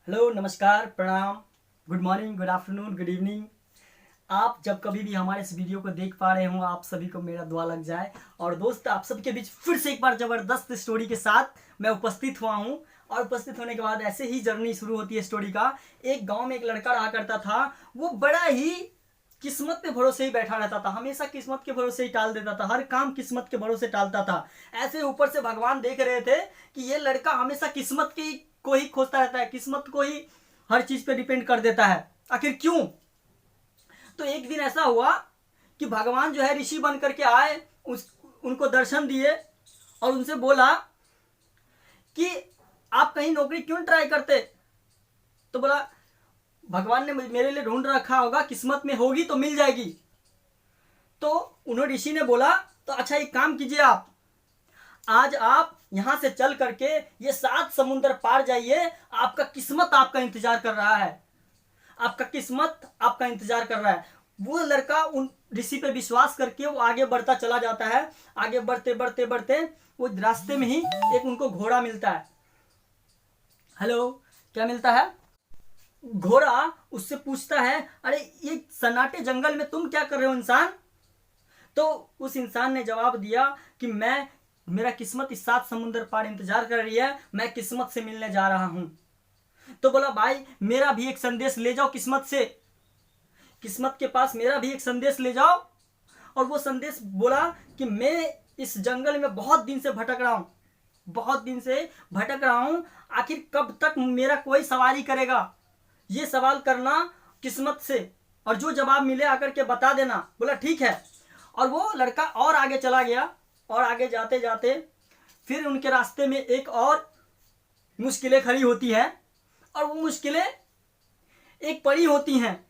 Hello, नमस्कार, प्रणाम, good morning, good afternoon, good evening. आप जब कभी भी हमारे इस वीडियो को देख पा रहे हो, आप सभी को मेरा दुआ लग जाए। और दोस्त, आप सबके बीच फिर से एक बार ज़बरदस्त स्टोरी के साथ मैं उपस्थित हुआ हूँ। और उपस्थित होने के बाद ऐसे ही जर्नी शुरू होती है स्टोरी का। एक गांव में एक लड़का रहा करता था। वो बड़ा ही किस्मत पे भरोसे ही बैठा रहता था, हमेशा किस्मत के भरोसे ही टाल देता था, हर काम किस्मत के भरोसे टालता था। ऐसे ऊपर से भगवान देख रहे थे कि ये लड़का हमेशा किस्मत की को ही खोजता रहता है, किस्मत को ही हर चीज पे डिपेंड कर देता है। आखिर क्यों? तो एक दिन ऐसा हुआ कि भगवान जो है ऋषि बन करके आए, उनको दर्शन दिए और उनसे बोला कि आप कहीं नौकरी क्यों ट्राई करते। तो बोला, भगवान ने मेरे लिए ढूंढ रखा होगा, किस्मत में होगी तो मिल जाएगी। तो उन्होंने ऋषि ने बोला, तो अच्छा एक काम कीजिए, आप आज आप यहां से चल करके ये 7 समुंदर पार जाइए। आपका किस्मत आपका इंतजार कर रहा है, आपका किस्मत आपका इंतजार कर रहा है। वो लड़का उन ऋषि पे विश्वास करके वो आगे बढ़ता चला जाता है। आगे बढ़ते बढ़ते बढ़ते वो रास्ते में ही एक उनको घोड़ा मिलता है। हेलो, क्या मिलता है? घोड़ा उससे पूछता है, अरे ये सन्नाटे जंगल में तुम क्या कर रहे हो इंसान? तो उस इंसान ने जवाब दिया कि मेरा किस्मत इस 7 समुंदर पार इंतजार कर रही है, मैं किस्मत से मिलने जा रहा हूं। तो बोला, भाई मेरा भी एक संदेश ले जाओ किस्मत से, किस्मत के पास मेरा भी एक संदेश ले जाओ। और वो संदेश बोला कि मैं इस जंगल में बहुत दिन से भटक रहा हूं, बहुत दिन से भटक रहा हूं। आखिर कब तक मेरा कोई सवारी करेगा? ये सवाल करना किस्मत से, और जो जवाब मिले आकर के बता देना। बोला ठीक है। और वो लड़का और आगे चला गया। और आगे जाते जाते फिर उनके रास्ते में एक और मुश्किलें खड़ी होती है। और वो मुश्किलें एक परी होती हैं।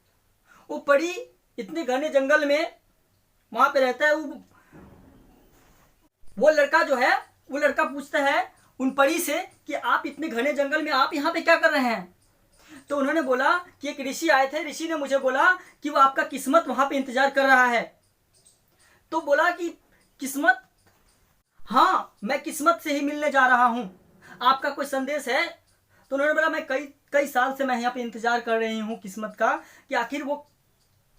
वो परी इतने घने जंगल में वहां पे रहता है। वो लड़का जो है, वो लड़का पूछता है उन परी से कि आप इतने घने जंगल में आप यहाँ पे क्या कर रहे हैं? तो उन्होंने बोला कि एक ऋषि आए थे, ऋषि ने मुझे बोला कि वो आपका किस्मत वहां पे इंतजार कर रहा है। तो बोला कि किस्मत? हाँ, मैं किस्मत से ही मिलने जा रहा हूं, आपका कोई संदेश है? तो उन्होंने बोला, मैं कई कई साल से मैं यहाँ पे इंतजार कर रही हूँ किस्मत का, कि आखिर वो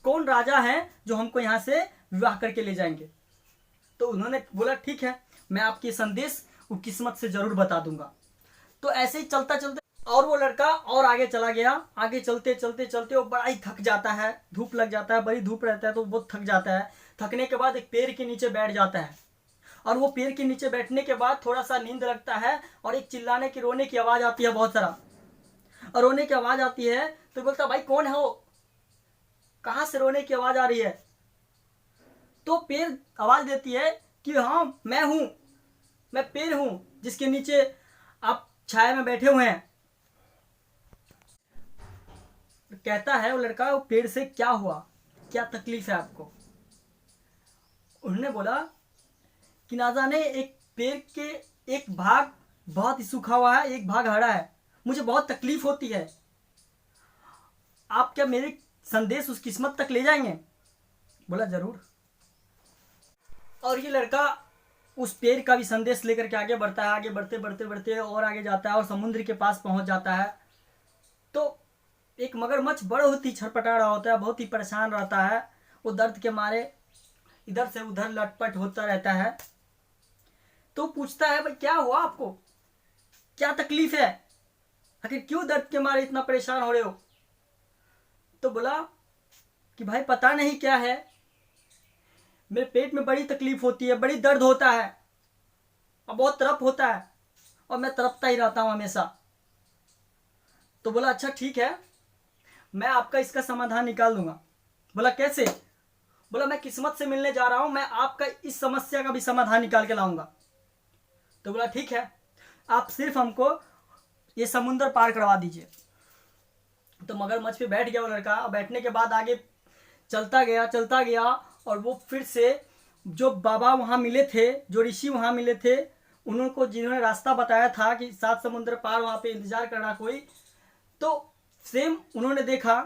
कौन राजा है जो हमको यहाँ से विवाह करके ले जाएंगे। तो उन्होंने बोला ठीक है, मैं आपकी संदेश वो किस्मत से जरूर बता दूंगा। तो ऐसे ही चलता चलते और वो लड़का और आगे चला गया। आगे चलते चलते चलते वो बड़ा ही थक जाता है, धूप लग जाता है, बड़ी धूप रहता है तो बहुत थक जाता है। थकने के बाद एक पेड़ के नीचे बैठ जाता है। और वो पेड़ के नीचे बैठने के बाद थोड़ा सा नींद लगता है और एक चिल्लाने की, रोने की आवाज आती है बहुत सारा। और रोने की आवाज आती है तो बोलता, भाई कौन है वो, कहाँ से रोने की आवाज आ रही है? तो पेड़ आवाज देती है कि हाँ मैं हूं, मैं पेड़ हूं जिसके नीचे आप छाया में बैठे हुए हैं। कहता है वो लड़का, वो पेड़ से क्या हुआ, क्या तकलीफ है आपको? उन्होंने बोला कि ना जाने एक पेड़ के एक भाग बहुत ही सूखा हुआ है, एक भाग हरा है, मुझे बहुत तकलीफ होती है। आप क्या मेरे संदेश उस किस्मत तक ले जाएंगे? बोला जरूर। और ये लड़का उस पेड़ का भी संदेश लेकर के आगे बढ़ता है। आगे बढ़ते बढ़ते बढ़ते और आगे जाता है और समुद्र के पास पहुंच जाता है। तो एक मगरमच्छ बहुत ही छटपटा रहा होता है, बहुत ही परेशान रहता है। वो दर्द के मारे इधर से उधर लटपट होता रहता है। तो पूछता है, भाई क्या हुआ आपको, क्या तकलीफ है, आखिर क्यों दर्द के मारे इतना परेशान हो रहे हो? तो बोला कि भाई पता नहीं क्या है, मेरे पेट में बड़ी तकलीफ होती है, बड़ी दर्द होता है और बहुत तड़प होता है और मैं तड़पता ही रहता हूं हमेशा। तो बोला अच्छा ठीक है, मैं आपका इसका समाधान निकाल दूंगा। बोला कैसे? बोला मैं किस्मत से मिलने जा रहा हूं, मैं आपका इस समस्या का भी समाधान निकाल के लाऊंगा। तो बोला ठीक है, आप सिर्फ हमको ये समुंदर पार करवा दीजिए। तो मगरमच्छ पे बैठ गया वो लड़का। बैठने के बाद आगे चलता गया चलता गया। और वो फिर से जो बाबा वहां मिले थे, जो ऋषि वहां मिले थे, उनको जिन्होंने रास्ता बताया था कि 7 समुद्र पार वहां पे इंतजार करना कोई, तो सेम उन्होंने देखा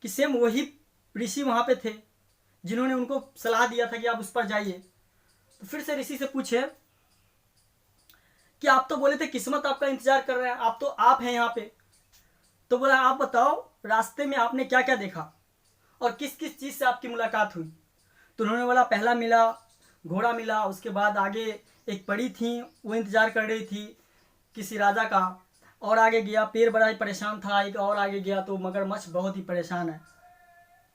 कि सेम वही ऋषि वहां पे थे जिन्होंने उनको सलाह दिया था कि आप उस पर जाइए। तो फिर से ऋषि से पूछे कि आप तो बोले थे किस्मत आपका इंतजार कर रहे हैं, आप तो आप हैं यहाँ पे। तो बोला आप बताओ रास्ते में आपने क्या क्या देखा और किस किस चीज़ से आपकी मुलाकात हुई। तो उन्होंने बोला पहला मिला घोड़ा मिला, उसके बाद आगे एक परी थी वो इंतज़ार कर रही थी किसी राजा का, और आगे गया पेड़ बड़ा ही परेशान था, एक और आगे गया तो मगरमच्छ बहुत ही परेशान है।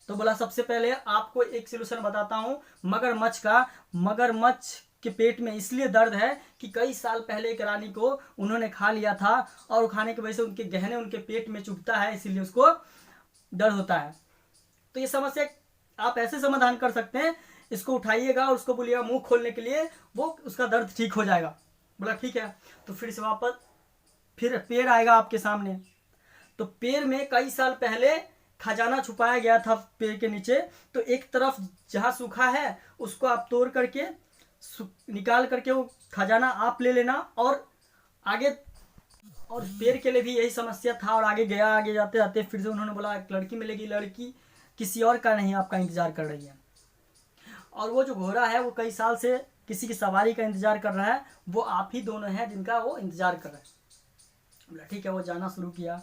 तो बोला सबसे पहले आपको एक सोल्यूशन बताता हूँ मगरमच्छ का। मगरमच्छ के पेट में इसलिए दर्द है कि कई साल पहले एक रानी को उन्होंने खा लिया था और वो खाने की वजह से उनके गहने उनके पेट में चुभता है, इसीलिए उसको दर्द होता है। तो ये समस्या आप ऐसे समाधान कर सकते हैं, इसको उठाइएगा और उसको बोलिएगा मुंह खोलने के लिए, वो उसका दर्द ठीक हो जाएगा। बोला ठीक है। तो फिर से वापस फिर पेड़ आएगा आपके सामने। तो पेड़ में कई साल पहले खजाना छुपाया गया था पेड़ के नीचे। तो एक तरफ जहाँ सूखा है उसको आप तोड़ करके निकाल करके वो खजाना आप ले लेना, और आगे, और पेड़ के लिए भी यही समस्या था। और आगे गया, आगे जाते जाते फिर से उन्होंने बोला एक लड़की मिलेगी, लड़की किसी और का नहीं आपका इंतजार कर रही है, और वो जो घोड़ा है वो कई साल से किसी की सवारी का इंतजार कर रहा है, वो आप ही दोनों हैं जिनका वो इंतजार कर रहे हैं। बोला ठीक है। वो जाना शुरू किया,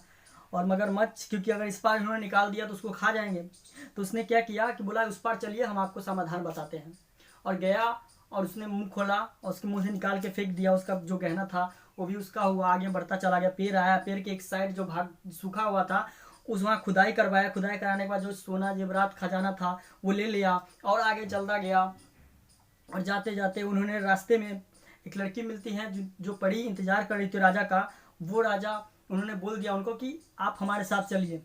और मगरमच्छ क्योंकि अगर इस पार उन्होंने निकाल दिया तो उसको खा जाएंगे, तो उसने क्या किया कि बोला उस पार चलिए हम आपको समाधान बताते हैं, और गया और उसने मुंह खोला और उसके मुंह से निकाल के फेंक दिया। उसका जो गहना था वो भी उसका हुआ, आगे बढ़ता चला गया। पेड़ आया, पेड़ के एक साइड जो भाग सूखा हुआ था उस वहाँ खुदाई करवाया, खुदाई कराने के बाद जो सोना जेवरात खजाना था वो ले लिया और आगे चलता गया। और जाते जाते उन्होंने रास्ते में एक लड़की मिलती है जो परी इंतजार कर रही थी राजा का। वो राजा उन्होंने बोल दिया उनको कि आप हमारे साथ चलिए,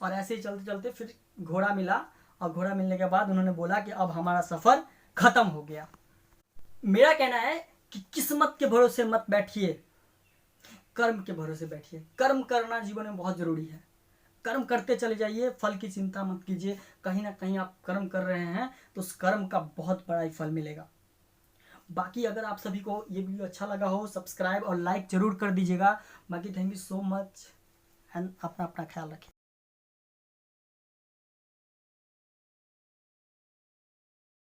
और ऐसे ही चलते चलते फिर घोड़ा मिला, और घोड़ा मिलने के बाद उन्होंने बोला कि अब हमारा सफ़र ख़त्म हो गया। मेरा कहना है कि किस्मत के भरोसे मत बैठिए, कर्म के भरोसे बैठिए। कर्म करना जीवन में बहुत ज़रूरी है, कर्म करते चले जाइए, फल की चिंता मत कीजिए। कहीं ना कहीं आप कर्म कर रहे हैं तो उस कर्म का बहुत बड़ा ही फल मिलेगा। बाकी अगर आप सभी को ये वीडियो अच्छा लगा हो सब्सक्राइब और लाइक जरूर कर दीजिएगा। बाकी thank you so much and अपना ख्याल रखिए।